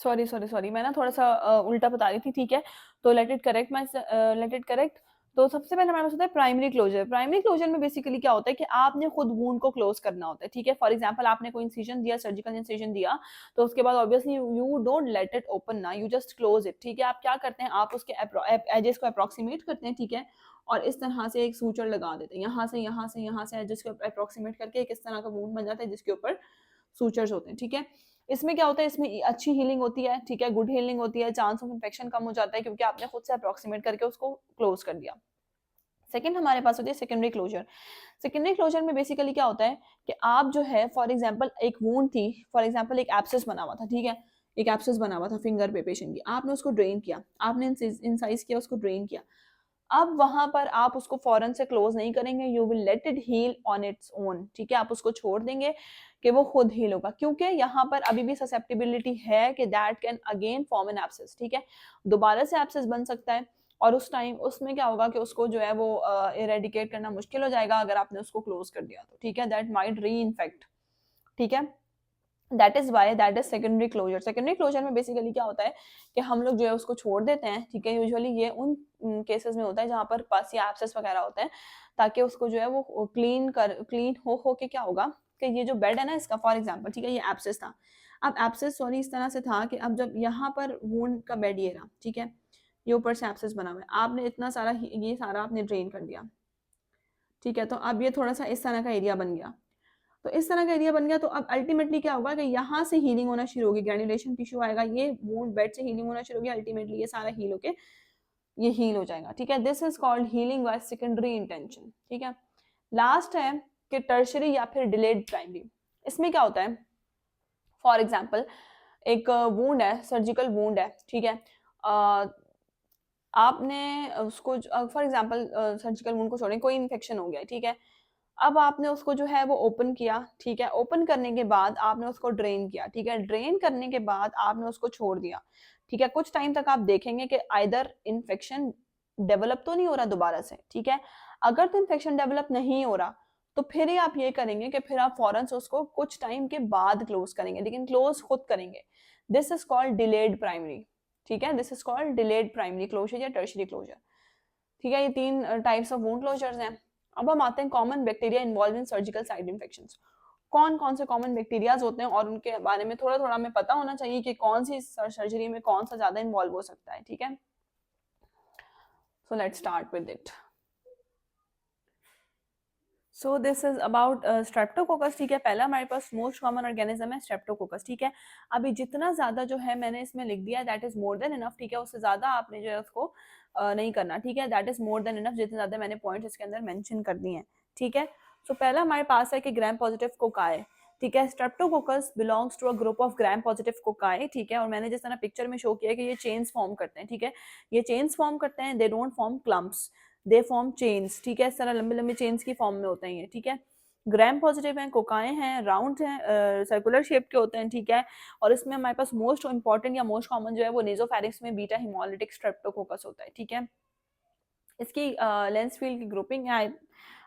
Sorry मैं ना थोड़ा-सा उल्टा बता रही थी, ठीक है? तो लेट इट करेक्ट। तो सबसे पहले हमारे पास होता है प्राइमरी क्लोज़र। प्राइमरी क्लोज़र में बेसिकली क्या होता है कि आपने खुद वुंड को क्लोज़ करना होता है, ठीक है? फॉर एग्ज़ाम्पल आपने कोई इंसिजन दिया, सर्जिकल इंसिजन दिया, तो उसके बाद obviously you don't let it open ना, यू जस्ट क्लोज़ इट, ठीक है? आप क्या करते हैं, आप उसके एजेस को अप्रॉक्सिमेट करते हैं, ठीक है? और इस तरह से एक सूचर लगा देते हैं। यहाँ से, यहाँ से, यहाँ से एजेस को अप्रॉक्सिमेट करके एक इस तरह का वुंड बन जाता है जिसके ऊपर सूचर्स होते हैं, ठीक है? इसमें क्या होता है, इसमें अच्छी हीलिंग होती है, ठीक है? गुड हीलिंग होती है, चांस ऑफ इन्फेक्शन कम हो जाता है क्योंकि आपने खुद से अप्रॉक्सिमेट करके उसको क्लोज़ कर दिया। सेकंड हमारे पास होती है सेकेंडरी क्लोज़र। सेकेंडरी क्लोज़र में बेसिकली क्या होता है कि आप जो है फॉर एग्ज़ाम्पल एक वुंड थी, फॉर एग्ज़ाम्पल एक एब्सेस बना हुआ था, ठीक है? एक एब्सेस बना हुआ था फिंगर पे पेशेंट की, आपने उसको ड्रेन किया, आपने इंसाइज़ किया, उसको ड्रेन किया। अब वहाँ पर आप उसको फ़ौरन से क्लोज़ नहीं करेंगे, you will let it heal on its own, ठीक है? आप उसको छोड़ देंगे कि वो खुद हील होगा क्योंकि यहाँ पर अभी भी ससेप्टिबिलिटी है कि that can again form an abscess, ठीक है? दोबारा से एब्सेस बन सकता है और उस टाइम उसमें क्या होगा कि उसको जो है वो इरेडिकेट करना मुश्किल हो जाएगा अगर आपने उसको क्लोज़ कर दिया तो, ठीक है? दैट माइट री-इन्फेक्ट, ठीक है? That is why that is secondary closure. Secondary closure में बेसिकली क्या होता है कि हम लोग जो है उसको छोड़ देते हैं, ठीक है? यूजुअली ये उन केसेज़ में होता है जहाँ पर पस या एब्सेस वगैरह होते हैं, ताकि उसको जो है वो क्लीन हो के क्या होगा कि ये जो बेड है ना इसका फॉर एग्ज़ाम्पल, ठीक है? ये एब्सेस था। अब एब्सेस सॉरी इस तरह से था कि अब जब यहाँ पर वुंड का बेड ये रहा, ठीक है? ये ऊपर से एब्सेस बना हुआ है। आपने इतना सारा ये सारा आपने ड्रेन कर दिया, ठीक है? तो अब ये थोड़ा-सा इस तरह का एरिया बन गया। तो इस तरह का एरिया बन गया तो अब अल्टीमेटली क्या होगा कि यहाँ से हीलिंग होना शुरू होगी, ग्रैन्युलेशन टिश्यू आएगा, ये वुंड बेड से हीलिंग होना शुरू होगी, अल्टीमेटली ये सारा हील होके ये हील हो जाएगा, ठीक है? This is called healing by secondary intention, ठीक है? लास्ट है कि टर्शरी या फिर डिलेड प्राइमरी। इसमें क्या होता है, फॉर एग्जाम्पल एक वुंड है, सर्जिकल वुंड है, ठीक है? अ, आपने उसको फॉर एग्जाम्पल सर्जिकल वुंड को छोड़ें, कोई इन्फेक्शन हो गया, ठीक है? अब आपने उसको जो है वो ओपन किया, ठीक है? ओपन करने के बाद आपने उसको ड्रेन किया, ठीक है? ड्रेन करने के बाद आपने उसको छोड़ दिया, ठीक है? कुछ टाइम तक आप देखेंगे कि आइदर इन्फेक्शन डेवलप तो नहीं हो रहा दोबारा से, ठीक है? अगर तो इन्फेक्शन डेवलप नहीं हो रहा, तो फिर ही आप ये करेंगे कि फिर आप फ़ौरन से उसको कुछ टाइम के बाद क्लोज़ करेंगे, लेकिन क्लोज़ खुद करेंगे। This is called delayed primary, ठीक है? This is called delayed primary closure या टर्शियरी क्लोज़र, ठीक है? ये 3 टाइप्स ऑफ वुंड क्लोज़र्स हैं। अब हम आते हैं common bacteria involve in surgical site infections. कौन-कौन से कॉमन बैक्टीरियाज़ होते हैं और उनके बारे में थोड़ा-थोड़ा हमें पता होना चाहिए कि कौन-सी सर्जरी में कौन-सा ज़्यादा इन्वॉल्व हो सकता है, ठीक है? So let's start with it. So this is about Streptococcus, ठीक है? पहला हमारे पास मोस्ट कॉमन ऑर्गेनिज्म है स्ट्रेप्टोकोकस, ठीक है? अभी जितना ज़्यादा जो है मैंने इसमें लिख दिया that is more than enough, ठीक है? उससे ज़्यादा आपने जो है उसको नहीं करना, ठीक है? That is more than enough, जितने ज़्यादा मैंने पॉइंट्स इसके अंदर मेंशन कर दिए हैं, ठीक है? सो पहला हमारे पास है कि ग्राम पॉजिटिव कोकाई, ठीक है? Streptococcus belongs to a group of gram positive cocci, ठीक है? और मैंने जिस तरह पिक्चर में शो किया कि ये चेन्स फॉर्म करते हैं, ठीक है? ये चेन्स फॉर्म करते हैं, they don't form clumps, they form chains, ठीक है? इस तरह लंबे लंबे चेन्स की फॉर्म में होते हैं ये, ठीक है? ग्राम पॉजिटिव हैं, कोकाए हैं, राउंड हैं, सर्कुलर शेप के होते हैं, ठीक है? और इसमें हमारे पास मोस्ट इंपॉर्टेंट या मोस्ट कॉमन जो है वो नेजोफेरिक्स में बीटा हिमोलिटिक स्ट्रेप्टोकोकस होता है, ठीक है? इसकी लेंस फील्ड की ग्रुपिंग है,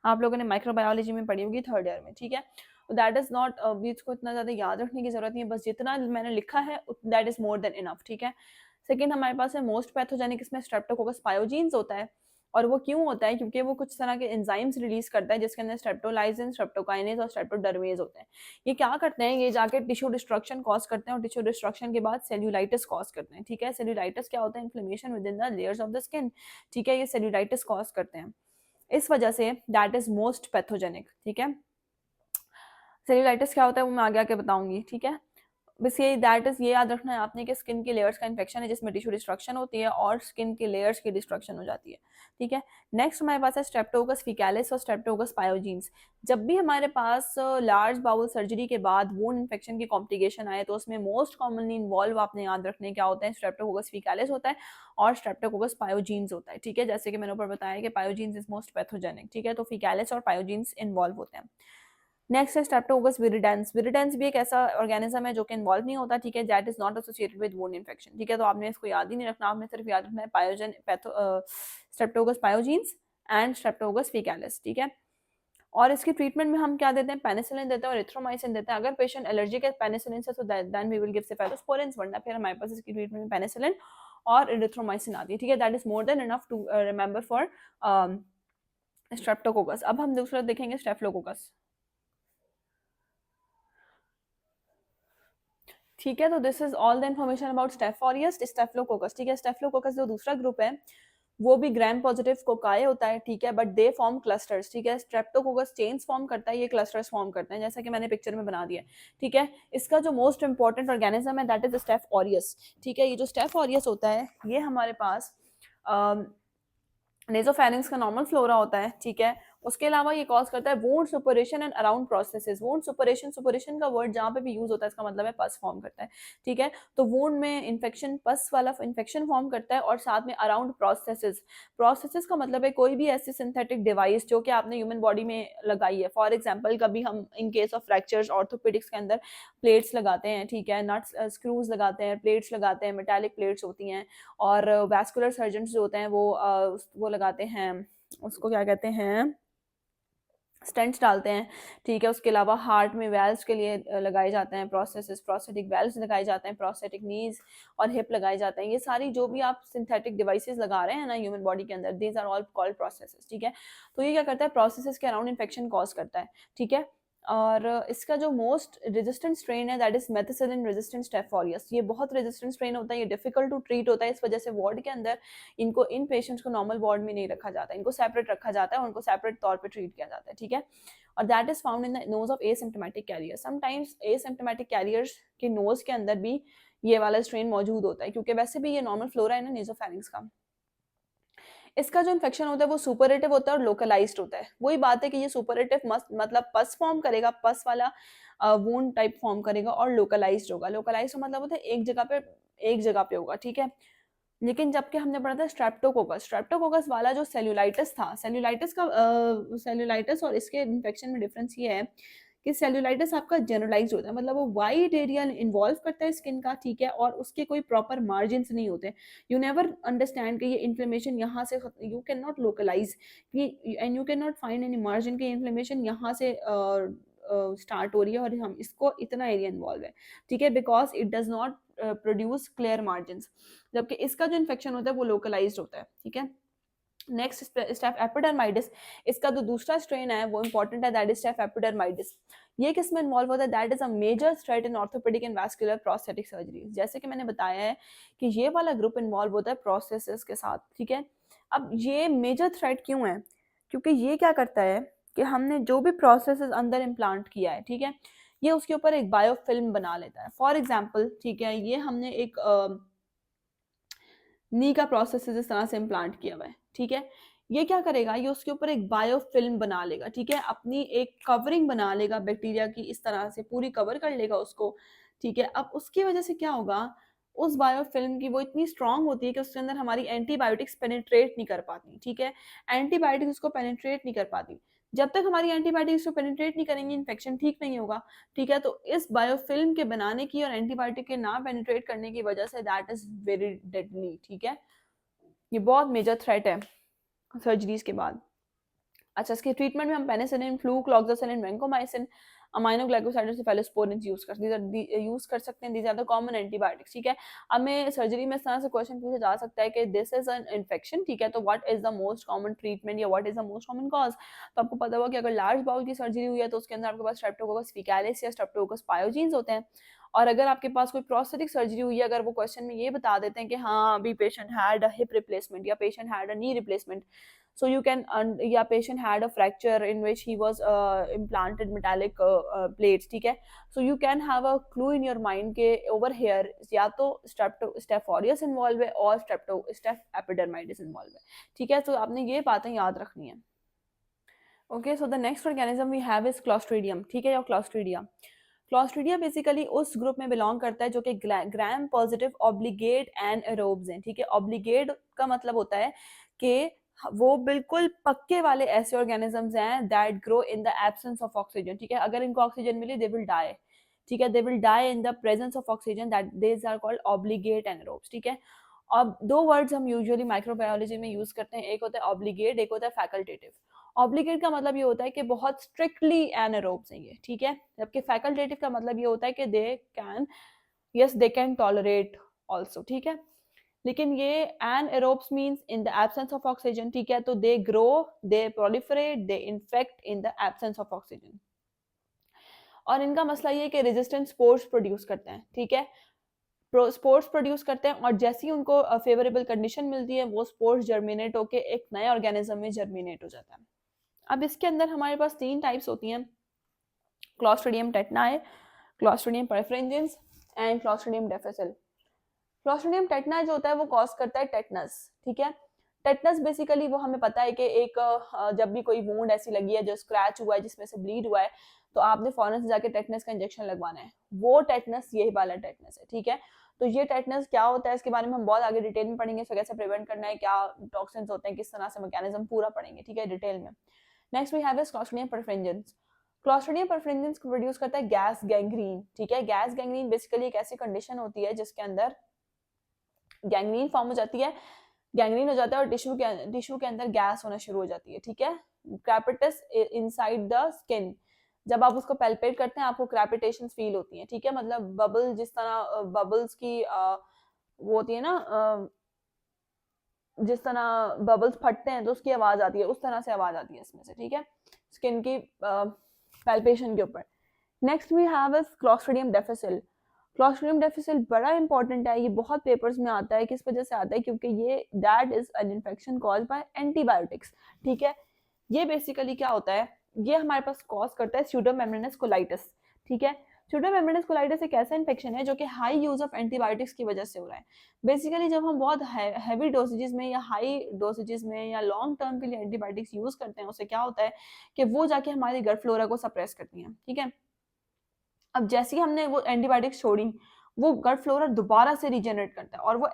आप लोगों ने माइक्रोबायोलॉजी में पढ़ी होगी थर्ड ईयर में, ठीक है? दैट इज नॉट अभी इसको इतना ज़्यादा याद रखने की जरूरत नहीं है, बस जितना मैंने लिखा है that is more than enough, ठीक है? सेकेंड हमारे पास है मोस्ट पैथोजेनिक, इसमें स्ट्रेप्टोकोकस पायोजीन्स होता है। और वो क्यों होता है? क्योंकि वो कुछ तरह के एंजाइम्स रिलीज करता है जिसके अंदर स्ट्रेप्टोलाइसिन, स्ट्रेप्टोकाइनेज और स्ट्रेप्टोडर्मेज होते हैं। ये क्या करते हैं? ये जाके टिश्यू डिस्ट्रक्शन कॉज करते हैं और टिश्यू डिस्ट्रक्शन के बाद सेल्यूलाइटिस कॉज करते हैं, ठीक है? सेल्यूलाइटिस क्या होता है? Inflammation with in the layers of the skin, ठीक है? ये सेल्यूलाइटिस कॉज करते हैं, इस वजह say that is most pathogenic, ठीक है? सेल्यूलाइटिस क्या होता है वो मैं आगे आके बताऊंगी, ठीक है? बस ये दैट इज ये याद रखना है आपने कि स्किन के लेयर्स का इन्फेक्शन है जिसमें टिश्यू डिस्ट्रक्शन होती है और स्किन के लेयर्स की डिस्ट्रक्शन हो जाती है, ठीक है? नेक्स्ट हमारे पास है स्ट्रेप्टोकोकस फीकैलिस और स्ट्रेप्टोकोकस पायोजीन्स। जब भी हमारे पास लार्ज बाउल सर्जरी के बाद वुंड इन्फेक्शन की कॉम्प्लिकेशन आए तो उसमें मोस्ट कॉमनली इन्वॉल्व आपने याद रखने क्या होता है? स्ट्रेप्टोकोकस फीकैलिस होता है और स्ट्रेप्टोकोकस पायोजीन्स होता है, ठीक है? जैसे कि मैंने ऊपर बताया कि पायोजीन्स इज मोस्ट पैथोजेनिक, ठीक है? तो फीकैलिस और पायोजीन्स इन्वॉल्व होते हैं। नेक्स्ट है स्ट्रेप्टोकोकस विरिडेंस। विरिडेंस भी एक ऐसा ऑर्गेनिज्म है जो कि इन्वॉल्व नहीं होता, ठीक है? That is not associated with wound infection, ठीक है? तो आपने इसको याद ही नहीं रखना, आपने सिर्फ याद रखना है स्ट्रेप्टोकोकस पायोजीन्स एंड स्ट्रेप्टोकोकस फीकैलिस, ठीक है? और इसकी ट्रीटमेंट में हम क्या देते हैं, पेनिसिलिन देते हैं और एरिथ्रोमाइसिन देते हैं। अगर पेशेंट एलर्जिक है पेनिसिलिन से, so then we will give cephalosporins, वरना फिर हमारे पास इसकी ट्रीटमेंट में पेनिसिलिन और एरिथ्रोमाइसिन आती है, ठीक है। That is more than enough to remember for streptococcus. अब हम दूसरा देखेंगे स्टेफिलोकोकस, ठीक है। तो this is all the information about staph aureus, staphylococcus, ठीक है। स्टेफिलोकोकस जो दूसरा ग्रुप है वो भी ग्राम पॉजिटिव कोकाए होता है, ठीक है, बट दे फॉर्म क्लस्टर्स, ठीक है। स्ट्रेप्टोकोकस चेन्स फॉर्म करता है, ये क्लस्टर्स फॉर्म करते हैं, जैसा कि मैंने पिक्चर में बना दिया, ठीक है। इसका जो मोस्ट इंपॉर्टेंट ऑर्गेनिज्म है दैट इज स्टेफ ऑरियस, ठीक है। ये जो स्टेफ ऑरियस होता है ये हमारे पास नेजोफेरिंक्स का नॉर्मल फ्लोरा होता है, ठीक है। उसके अलावा ये कॉज करता है wound suppuration and around processes. Wound suppuration, suppuration का वर्ड जहाँ पे भी यूज होता है इसका मतलब है पस फॉर्म करता है, ठीक है। तो वुंड में इन्फेक्शन, पस वाला इन्फेक्शन फॉर्म करता है, और साथ में अराउंड प्रोसेसेस। प्रोसेसेस का मतलब है कोई भी ऐसी सिंथेटिक डिवाइस जो कि आपने ह्यूमन बॉडी में लगाई है। फॉर एग्जाम्पल कभी हम in case of fractures orthopaedics के अंदर प्लेट्स लगाते हैं, ठीक है, नट्स स्क्रूज लगाते हैं, प्लेट्स लगाते हैं, मेटालिक प्लेट्स होती हैं, और वैस्कुलर सर्जन जो होते हैं वो लगाते हैं, उसको क्या कहते हैं, स्टेंट्स डालते हैं, ठीक है। उसके अलावा हार्ट में वेल्व्स के लिए लगाए जाते हैं प्रोसेसेस, प्रोस्थेटिक वेल्व्स लगाए जाते हैं, प्रोस्थेटिक नीज और हिप लगाए जाते हैं। ये सारी जो भी आप सिंथेटिक डिवाइसेस लगा रहे हैं ना ह्यूमन बॉडी के अंदर, these are all called processes, ठीक है। तो ये क्या करता है, प्रोसेसेस के अराउंड इन्फेक्शन कॉज करता है, ठीक है। और इसका जो मोस्ट रेजिस्टेंट स्ट्रेन है that is methicillin resistant staph aureus. ये बहुत रेजिस्टेंट स्ट्रेन होता है, ये डिफिकल्ट टू ट्रीट होता है, इस वजह से वार्ड के अंदर इनको, इन पेशेंट्स को नॉर्मल वार्ड में नहीं रखा जाता है, इनको सेपरेट रखा जाता है और उनको सेपरेट तौर पे ट्रीट किया जाता है, ठीक है। और that is found in the nose of asymptomatic carriers. Sometimes asymptomatic carriers के नोज के अंदर भी ये वाला स्ट्रेन मौजूद होता है, क्योंकि वैसे भी ये नॉर्मल फ्लोरा है ना नेसोफेरिंक्स का। इसका जो इन्फेक्शन होता है वो सुपरेटिव होता है और लोकलाइज्ड होता है। वही बात है कि ये सुपरेटिव मतलब पस फॉर्म करेगा, पस वाला वुंड टाइप फॉर्म करेगा, और लोकलाइज्ड होगा। लोकलाइज्ड मतलब होता है एक जगह पे होगा, ठीक है। लेकिन जबकि हमने पढ़ा था स्ट्रेप्टोकोकस, स्ट्रेप्टोकोकस वाला जो सेल्यूलाइटिस था, सेल्यूलाइटिस और इसके इन्फेक्शन में डिफरेंस ये है कि सेल्यूलाइटिस आपका जनरलाइज होता है, मतलब वो वाइड एरिया इन्वॉल्व करता है स्किन का, ठीक है, और उसके कोई प्रॉपर मार्जिन नहीं होते। यू नेवर अंडरस्टैंड कि ये इन्फ्लेमेशन यहाँ से, you can not localise and you can not find any margin की इन्फ्लेमेशन यहाँ से स्टार्ट हो रही है और हम इसको इतना एरिया इन्वॉल्व है, ठीक है, because it does not produce clear margin. जबकि इसका जो इन्फेक्शन होता है वो लोकलाइज्ड होता है, ठीक है। नेक्स्ट स्टेफ एपिडर्माइटिस, इसका जो दूसरा स्ट्रेन है वो इंपॉर्टेंट है, दैट इज स्टेफ एपिडर्माइटिस। ये किस में इन्वॉल्व होता है, that is a major threat in orthopaedic and vascular prosthetic surgery. जैसे कि मैंने बताया है कि ये वाला ग्रुप इन्वॉल्व होता है प्रोसेसेस के साथ, ठीक है। अब ये मेजर थ्रेट क्यों है, क्योंकि ये क्या करता है कि हमने जो भी प्रोसेसेस अंदर इम्प्लांट किया है, ठीक है, ये उसके ऊपर एक बायोफिल्म बना लेता है। फॉर एग्जाम्पल, ठीक है, ये हमने एक नी का प्रोसेस इस तरह से इम्प्लांट किया हुआ है, ठीक है। ये क्या करेगा, ये उसके ऊपर एक बायोफिल्म बना लेगा, ठीक है, अपनी एक कवरिंग बना लेगा बैक्टीरिया की, इस तरह से पूरी कवर कर लेगा उसको, ठीक है। अब उसकी वजह से क्या होगा, उस बायोफिल्म की वो इतनी स्ट्रांग होती है कि उसके अंदर हमारी एंटीबायोटिक्स पेनिट्रेट नहीं कर पाती, ठीक है। एंटीबायोटिक्स उसको पेनिट्रेट नहीं कर पाती। जब तक हमारी एंटीबायोटिक्स को पेनिट्रेट नहीं करेंगी इन्फेक्शन ठीक नहीं होगा, ठीक है। तो इस बायोफिल्म के बनाने की और एंटीबायोटिक के ना पेनिट्रेट करने की वजह say that is very deadly, ठीक है। ये बहुत मेजर थ्रेट है सर्जरीज के बाद। अच्छा, इसके ट्रीटमेंट में हम पेनिसिलिन, फ्लूक्लोक्सासिलिन, वैंकोमाइसिन, अमाइनोग्लाइकोसाइड और सेफेलोस्पोरिन यूज कर सकते हैं। These are the common antibiotics, ठीक है। हमें सर्जरी में इस तरह से क्वेश्चन पूछा जा सकता है कि दिस इज एन इन्फेक्शन, ठीक है, तो what is the most common treatment या what is the most common cause. तो आपको पता होगा कि अगर लार्ज बाउल की सर्जरी हुई है तो उसके अंदर आपके पास स्ट्रेप्टोकोकस फेकालिस या स्ट्रेप्टोकोकस पायोजीन्स होते हैं। और अगर आपके पास कोई प्रोस्थेटिक सर्जरी हुई है, अगर वो क्वेश्चन में ये बता देते हैं कि हाँ अभी patient had a hip replacement या patient had a knee replacement, so you can या patient had a fracture in which he was implanted metallic plates, ठीक है, so you can have a clue in your mind के over here या तो staph aureus involve है और staph epidermidis involve है, ठीक है। तो आपने ये बातें याद रखनी है। Okay, so the next organism we have is clostridium, ठीक है, या क्लॉस्ट्रीडिया। क्लॉस्ट्रीडिया बेसिकली उस ग्रुप में बिलोंग करता है जो कि gram positive obligate anaerobes हैं, ठीक है। ऑब्लिगेट का मतलब होता है कि वो बिल्कुल पक्के वाले ऐसे ऑर्गेनिजम्स हैं that grow in the absence of oxygen, ठीक है। अगर इनको ऑक्सीजन मिले दे विल डाई, ठीक है, they will die in the presence of oxygen, that these are called obligate anaerobes, ठीक है। अब दो वर्ड्स हम यूजुअली माइक्रोबायोलॉजी में यूज करते हैं, एक होता है ऑब्लिगेट, एक होता है फैकल्टेटिव। ऑब्लिगेट का मतलब ये होता है कि बहुत स्ट्रिक्टली एनारोब्स हैं ये, ठीक है। जबकि फैकल्टेटिव का मतलब ये होता है कि they can, yes they can tolerate also, ठीक है। लेकिन ये anaerobes means in the absence of oxygen, ठीक है। तो they grow, they proliferate, they infect in the absence of oxygen. और इनका मसला ये है कि रेजिस्टेंट स्पोर्स प्रोड्यूस करते हैं, ठीक है। स्पोर्स प्रोड्यूस करते हैं और जैसे ही उनको फेवरेबल कंडीशन मिलती है वो स्पोर्स जर्मिनेट होकर एक नए ऑर्गेनिज्म में जर्मिनेट हो जाता है। अब इसके अंदर हमारे पास 3 टाइप्स होती हैं, Clostridium tetani, Clostridium perfringens and Clostridium difficile. Clostridium tetani जो होता है वो कॉज करता है टेटनस, ठीक है। टेटनस बेसिकली वो हमें पता है कि एक जब भी कोई वुंड ऐसी लगी है जो स्क्रैच हुआ है जिसमें से ब्लीड हुआ है तो आपने फौरन से जाके टेटनस का इंजेक्शन लगवाना है, वो टेटनस यही वाला टेटनस है, ठीक है। तो ये टेटनस क्या होता है इसके बारे में हम बहुत आगे डिटेल में पढ़ेंगे, इसको कैसे प्रिवेंट करना है, क्या टॉक्सिन्स होते हैं, किस तरह से मैकेनिज्म पूरा पढ़ेंगे, ठीक है, डिटेल में। Next we have is Clostridium perfringens. Clostridium perfringens को प्रोड्यूस करता है गैस गैंग्रीन, ठीक है। गैस गैंग्रीन बेसिकली एक ऐसी कंडीशन होती है जिसके अंदर गैंग्रीन फॉर्म हो जाती है, गैंग्रीन हो जाता है और टिश्यू के अंदर गैस होना शुरू हो जाती है, ठीक है। क्रैपिटस इनसाइड द स्किन, जब आप उसको पैल्पेट करते हैं आपको क्रैपिटेशन फील होती है, ठीक है। मतलब बबल, जिस तरह बबल्स की वो होती है ना, जिस तरह बबल्स फटते हैं तो उसकी आवाज आती है, उस तरह से आवाज आती है इसमें से, ठीक है, स्किन की पैल्पेशन के ऊपर। Next we have is clostridium difficile. Clostridium difficile बड़ा इंपॉर्टेंट है, ये बहुत पेपर्स में आता है, किस वजह से आता है, क्योंकि ये that is an infection caused by antibiotics, ठीक है। ये बेसिकली क्या होता है, ये हमारे पास कॉज करता है स्यूडोमेम्ब्रेनस कोलाइटिस, ठीक है। स्यूडोमेम्ब्रेनस कोलाइटिस एक ऐसा इन्फेक्शन है जो कि हाई यूज ऑफ एंटीबायोटिक्स की वजह से हो रहा है। बेसिकली जब हम बहुत हैवी डोसेजेस में या हाई डोसेजेस में या लॉन्ग टर्म के लिए एंटीबायोटिक्स यूज करते हैं, उससे क्या होता है कि वो जाके हमारी गट फ्लोरा को सप्रेस करती हैं, ठीक है। अब जैसे ही हमने वो एंटीबायोटिक्स छोड़ी, वो गट फ्लोरा दोबारा से रीजनरेट करता है और वो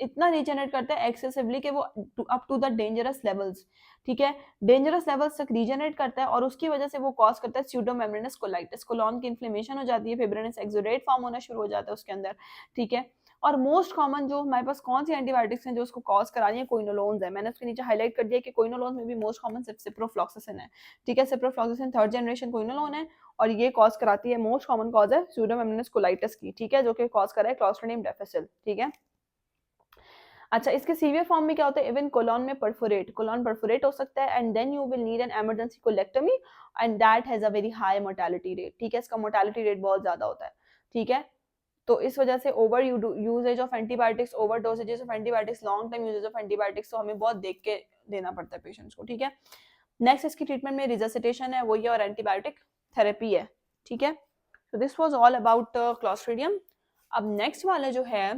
इतना रीजनरेट करता है एक्सेसिवली कि वो up to the dangerous levels, ठीक है, डेंजरस लेवल्स तक रीजनरेट करता है और उसकी वजह से वो कॉज करता है स्यूडोमेम्ब्रेनस कोलाइटिस, कोलॉन की इन्फ्लेमेशन हो जाती है, फिब्रिनस एक्सुडेट फॉर्म होना शुरू हो जाता है उसके अंदर, ठीक है। और मोस्ट कॉमन जो हमारे पास कौन सी एंटीबायोटिक्स हैं जो उसको कॉज करा रही है, कोइनोलोन्स है। मैंने उसके नीचे हाईलाइट कर दिया कि कोइनोलोन्स में भी मोस्ट कॉमन सिप्रोफ्लॉक्सासिन है, ठीक है। सिप्रोफ्लॉक्सासिन 3rd जनरेशन कोइनोलोन है और ये कॉज कराती है, मोस्ट कॉमन कॉज है स्यूडोमोनास कोलाइटिस की, ठीक है, जो कि कॉज कर रहा है क्लॉस्ट्रिडियम डिफिसिल, ठीक है। अच्छा, इसके सीवियर फॉर्म में क्या होता है, इवन कोलॉन में कोलॉन परफोरेट हो सकता है and then you will need an emergency colectomy and that has a very high mortality rate, ठीक है। इसका मोर्टेलिटी रेट बहुत ज्यादा होता है, ठीक है। तो इस वजह से over usages of antibiotics, over dosages of antibiotics, long term usages of antibiotics, तो हमें बहुत देख के देना पड़ता है पेशेंट्स को, ठीक है। नेक्स्ट इसकी ट्रीटमेंट में रिससिटेशन है, वही और एंटीबायोटिक थेरेपी है, ठीक है। तो this was all about Clostridium. अब नेक्स्ट वाला जो है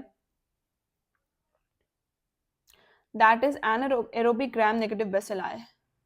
that is anaerobic gram negative bacilli.